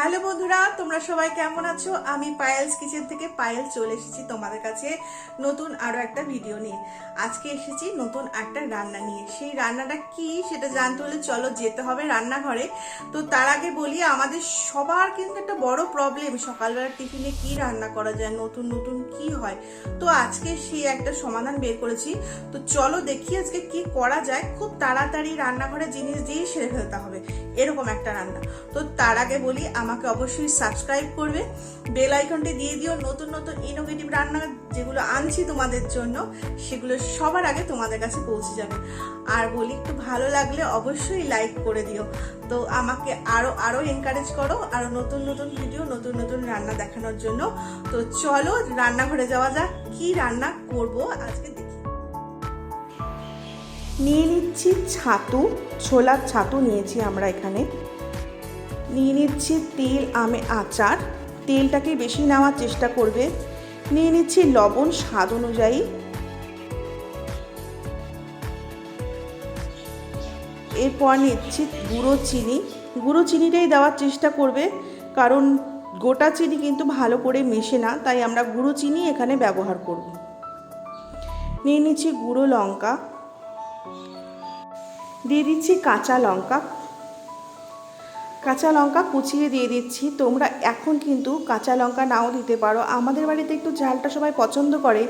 Hello বন্ধুরা, তোমরা সবাই কেমন আছো? আমি পায়েলস কিচেন থেকে পায়েল চলে এসেছি তোমাদের কাছে নতুন আরো একটা ভিডিও নিয়ে। আজকে এসেছি নতুন একটা রান্না নিয়ে। সেই রান্নাটা কি সেটা জানতে হলে চলো যেতে হবে রান্নাঘরে। তো তার আগে বলি, আমাদের সবার কিন্তু একটা বড় প্রবলেম, সকালবেলা টিফিনে কি রান্না করা যায়, নতুন নতুন কি হয়। তো আজকে সেই একটা সমাধান বের করেছি। তো চলো দেখি আজকে কি করা যায়। খুব তাড়াতাড়ি রান্নাঘরে জিনিস দিয়ে সেরে ফেলতে হবে, এরকম একটা রান্না। তো তার আগে বলি, আমাকে অবশ্যই সাবস্ক্রাইব করবে, বেল আইকনটি দিয়ে দিও। নতুন নতুন ইনোভেটিভ রান্না যেগুলো আনছি তোমাদের জন্য, সেগুলো সবার আগে তোমাদের কাছে পৌঁছে যাবে। আর বলি, একটু ভালো লাগলে অবশ্যই লাইক করে দিও। তো আমাকে আরো আরো এনকারেজ করো, আরো নতুন নতুন ভিডিও, নতুন নতুন রান্না দেখানোর জন্য। তো চলো রান্নাঘরে যাওয়া যাক, কি রান্না করব আজকে দেখি। নিয়ে নিচ্ছি ছাতু, ছোলার ছাতু নিয়েছি আমরা এখানে। নিয়ে নিচ্ছি তেল, আমে আচার, তেলটাকে বেশি নেওয়ার চেষ্টা করবে। নিয়ে নিচ্ছি লবণ স্বাদ অনুযায়ী। এরপর নিচ্ছি গুঁড়ো চিনি। গুঁড়ো চিনিটাই দেওয়ার চেষ্টা করবে, কারণ গোটা চিনি কিন্তু ভালো করে মেশে না, তাই আমরা গুঁড়ো চিনি এখানে ব্যবহার করব। নিয়ে নিচ্ছি গুঁড়ো লঙ্কা, দিয়ে দিচ্ছি কাঁচা লঙ্কা। কাঁচা লঙ্কা কুচিয়ে দিয়ে দিচ্ছি। তোমরা এখন কিন্তু কাঁচা লঙ্কা নাও দিতে পারো, আমাদের বাড়িতে একটু ঝালটা সবাই পছন্দ করে,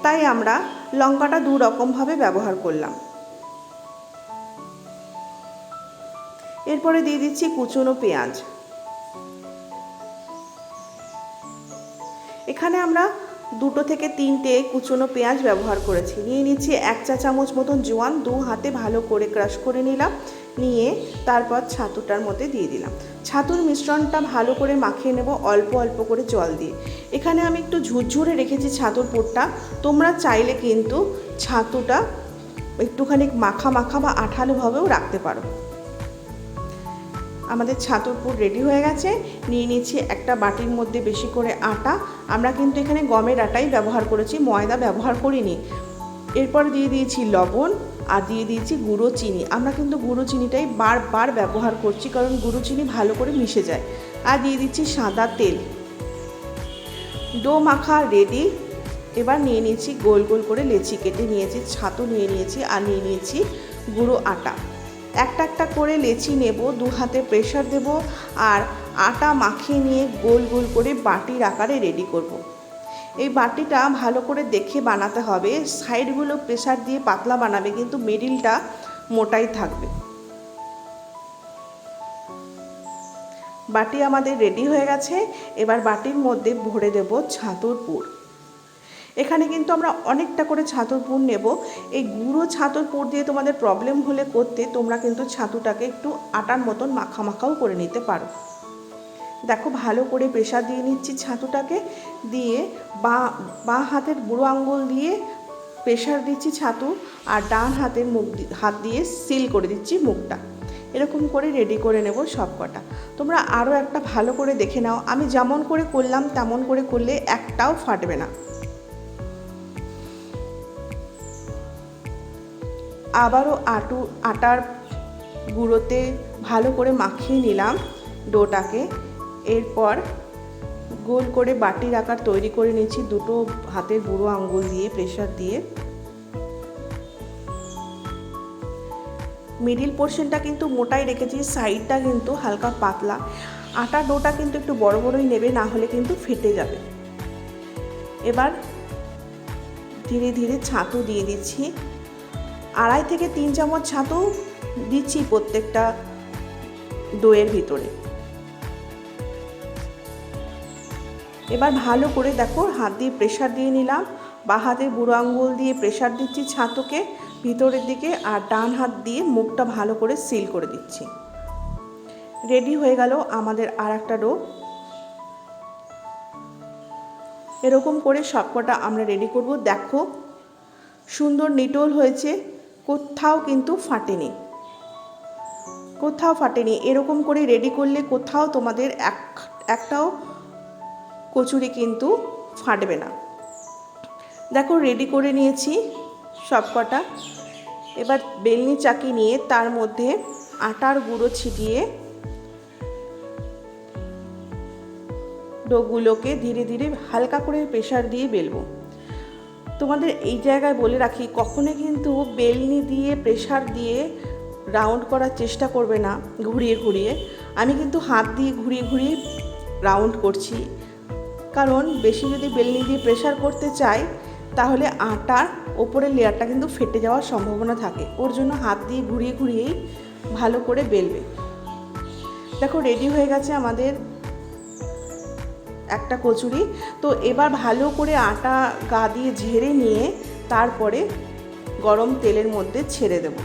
তাই আমরা লঙ্কাটা দু রকমভাবে ব্যবহার করলাম। এরপরে দিয়ে দিচ্ছি কুচনো পেঁয়াজ। এখানে আমরা 2 থেকে 3টে কুচনো পেঁয়াজ ব্যবহার করেছি। নিয়ে নিচ্ছি 1 চা চামচ মতন জোয়ান, 2 হাতে ভালো করে ক্রাশ করে নিলাম। নিয়ে তারপর ছাতুটার মধ্যে দিয়ে দিলাম। ছাতুর মিশ্রণটা ভালো করে মাখিয়ে নেব অল্প অল্প করে জল দিয়ে। এখানে আমি একটু ঝুরঝুরে রেখেছি ছাতুর পুরটা। তোমরা চাইলে কিন্তু ছাতুটা একটুখানি মাখা মাখা বা আঠালোভাবেও রাখতে পারো। আমাদের ছাতুর পুর রেডি হয়ে গেছে। নিয়ে নিচ্ছি একটা বাটির মধ্যে বেশি করে আটা। আমরা কিন্তু এখানে গমের আটাই ব্যবহার করেছি, ময়দা ব্যবহার করিনি। এরপর দিয়ে দিয়েছি লবণ আর দিয়ে দিয়েছি গুঁড়ো চিনি। আমরা কিন্তু গুঁড়ো চিনিটাই বারবার ব্যবহার করছি, কারণ গুঁড়ো চিনি ভালো করে মিশে যায়। আর দিয়ে দিচ্ছি সাদা তেল। ডো মাখা রেডি। এবার নিয়ে নিয়েছি গোল গোল করে লেচি কেটে নিয়েছি, ছাতু নিয়ে নিয়েছি আর নিয়ে নিয়েছি গুঁড়ো আটা। একটা একটা করে লেচি নেব, 2 হাতে প্রেশার দেব আর আটা মাখিয়ে নিয়ে গোল গোল করে বাটির আকারে রেডি করব। এই বাটিটা ভালো করে দেখে বানাতে হবে, সাইডগুলো প্রেশার দিয়ে পাতলা বানাবে, কিন্তু মিডিলটা মোটাই থাকবে। বাটি আমাদের রেডি হয়ে গেছে। এবার বাটির মধ্যে ভরে দেব ছাতুর পুর। এখানে কিন্তু আমরা অনেকটা করে ছাতুর পুর নেব। এই গুঁড়ো ছাতুর পুর দিয়ে তোমাদের প্রবলেম হলে করতে, তোমরা কিন্তু ছাতুটাকে একটু আটার মতন মাখা মাখাও করে নিতে পারো। দেখো ভালো করে প্রেশার দিয়ে নিচ্ছি ছাতুটাকে, দিয়ে বাঁ হাতের বুড়ো আঙ্গুল দিয়ে প্রেশার দিচ্ছি ছাতু, আর ডান হাতের হাত দিয়ে সিল করে দিচ্ছি মুখটা। এরকম করে রেডি করে নেব সব কটা। তোমরা আরও একটা ভালো করে দেখে নাও, আমি যেমন করে করলাম তেমন করে করলে একটাও ফাটবে না। আবারও আটার গুঁড়োতে ভালো করে মাখিয়ে নিলাম ডোটাকে। এরপর গোল করে বাটির আকার তৈরি করে নিচ্ছি 2 হাতের বুড়ো আঙ্গুল দিয়ে প্রেশার দিয়ে। মিডিল পোর্শনটা কিন্তু মোটাই রেখেছি, সাইডটা কিন্তু হালকা পাতলা। আটার ডোটা কিন্তু একটু বড় বড়ই নেবে, না হলে কিন্তু ফেটে যাবে। এবার ধীরে ধীরে ছাতু দিয়ে দিচ্ছি। 2.5 থেকে 3 চামচ ছাতু দিচ্ছি প্রত্যেকটা ডোয়ের ভিতরে। এবার ভালো করে দেখো হাত দিয়ে প্রেশার দিয়ে নিলাম, বাঁ হাতের বুড়ো আঙ্গুল দিয়ে প্রেশার দিচ্ছি ছাতুকে ভিতরের দিকে, আর ডান হাত দিয়ে মুখটা ভালো করে সিল করে দিচ্ছি। রেডি হয়ে গেল আমাদের আর একটা ডো। এরকম করে সবকটা আমরা রেডি করব। দেখো সুন্দর নিটোল হয়েছে, কোথাও কিন্তু ফাটেনি, কোথাও ফাটেনি। এরকম করে রেডি করলে কোথাও তোমাদের একটাও কচুরি কিন্তু ফাটবে না। দেখো রেডি করে নিয়েছি সবকটা। এবার বেলনি চাকি নিয়ে তার মধ্যে আটার গুঁড়ো ছিটিয়ে ডোগুলোকে ধীরে ধীরে হালকা করে প্রেশার দিয়ে বেলবো। তোমাদের এই জায়গায় বলে রাখি, কখনো কিন্তু বেলনি দিয়ে প্রেশার দিয়ে রাউন্ড করার চেষ্টা করবে না ঘুরিয়ে ঘুরিয়ে। আমি কিন্তু হাত দিয়ে ঘুরিয়ে ঘুরিয়ে রাউন্ড করছি, কারণ বেশি যদি বেলনি দিয়ে প্রেশার করতে চাই তাহলে আটার ওপরের লেয়ারটা কিন্তু ফেটে যাওয়ার সম্ভাবনা থাকে। ওর জন্য হাত দিয়ে ঘুরিয়ে ঘুরিয়েই ভালো করে বেলবে। দেখো রেডি হয়ে গেছে আমাদের একটা কচুরি। তো এবার ভালো করে আটা গা দিয়ে ঝেড়ে নিয়ে তারপরে গরম তেলের মধ্যে ছেড়ে দেব।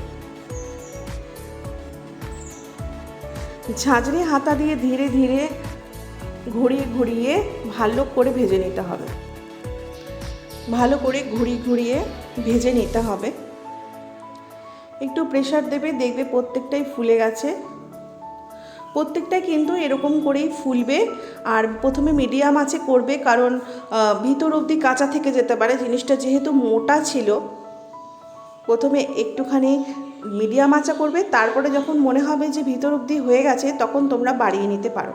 ঝাঁঝরি হাতা দিয়ে ধীরে ধীরে ঘুরিয়ে ঘুরিয়ে ভালো করে ভেজে নিতে হবে। ভালো করে ঘুরিয়ে ঘুরিয়ে ভেজে নিতে হবে। একটু প্রেশার দেবে, দেখবে প্রত্যেকটাই ফুলে গেছে। প্রত্যেকটাই কিন্তু এরকম করেই ফুলবে। আর প্রথমে মিডিয়াম আঁচে করবে, কারণ ভিতর অবধি কাঁচা থেকে যেতে পারে। জিনিসটা যেহেতু মোটা ছিল, প্রথমে একটুখানি মিডিয়াম আঁচা করবে, তারপরে যখন মনে হবে যে ভিতর অবধি হয়ে গেছে তখন তোমরা বাড়িয়ে নিতে পারো।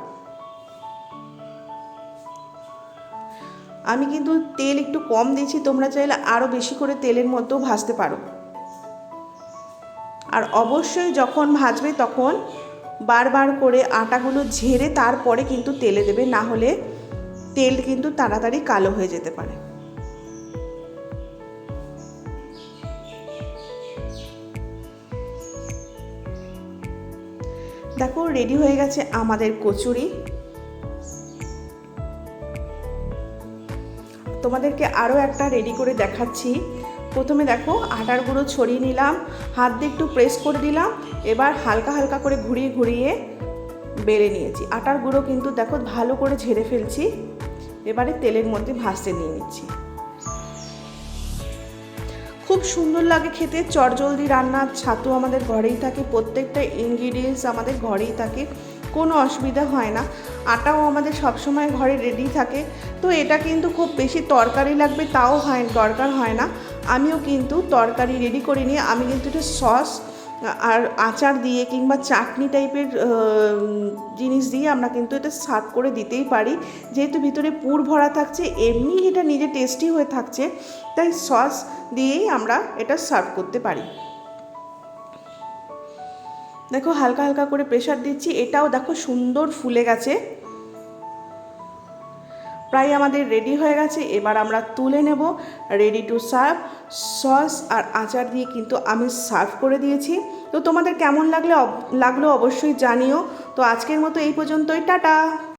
আমি কিন্তু তেল একটু কম দিয়েছি, তোমরা চাইলে আরও বেশি করে তেলের মধ্যেও ভাজতে পারো। আর অবশ্যই যখন ভাজবে তখন বারবার করে আটাগুলো ঝেড়ে তারপরে কিন্তু তেলে দেবে, না হলে তেল কিন্তু তাড়াতাড়ি কালো হয়ে যেতে পারে। দেখো রেডি হয়ে গেছে আমাদের কচুরি। তোমাদেরকে আরও একটা রেডি করে দেখাচ্ছি। প্রথমে দেখো আটার গুঁড়ো ছড়িয়ে নিলাম, হাত দিয়ে একটু প্রেস করে দিলাম, এবার হালকা হালকা করে ঘুরিয়ে ঘুরিয়ে বেলে নিয়েছি। আটার গুঁড়ো কিন্তু দেখো ভালো করে ঝেড়ে ফেলছি, এবারে তেলের মধ্যে ভাজতে নিয়ে নিচ্ছি। খুব সুন্দর লাগে খেতে। চটজলদি রান্নার ছাতু আমাদের ঘরেই থাকে, প্রত্যেকটা ইনগ্রিডিয়েন্টস আমাদের ঘরেই থাকে, কোনো অসুবিধা হয় না। আটাও আমাদের সবসময় ঘরে রেডি থাকে। তো এটা কিন্তু খুব বেশি তরকারি লাগবে তাও দরকার হয় না। আমিও কিন্তু তরকারি রেডি করে নিয়ে আমি কিন্তু একটু সস আর আচার দিয়ে কিংবা চাটনি টাইপের জিনিস দিয়ে আমরা কিন্তু এটা সার্ভ করে দিতেই পারি। যেহেতু ভিতরে পুর ভরা থাকছে, এমনি এটা নিজে টেস্টি হয়ে থাকছে, তাই সস দিয়েই আমরা এটা সার্ভ করতে পারি। দেখো হালকা হালকা করে প্রেশার দিচ্ছি, এটাও দেখো সুন্দর ফুলে গেছে। প্রায় আমাদের রেডি হয়ে গেছে, এবার আমরা তুলে নেব। Ready to serve. সস আর আচার দিয়ে কিন্তু আমি সার্ভ করে দিয়েছি। তো তোমাদের কেমন লাগলো অবশ্যই জানিও। তো আজকের মতো এই পর্যন্তই, টাটা।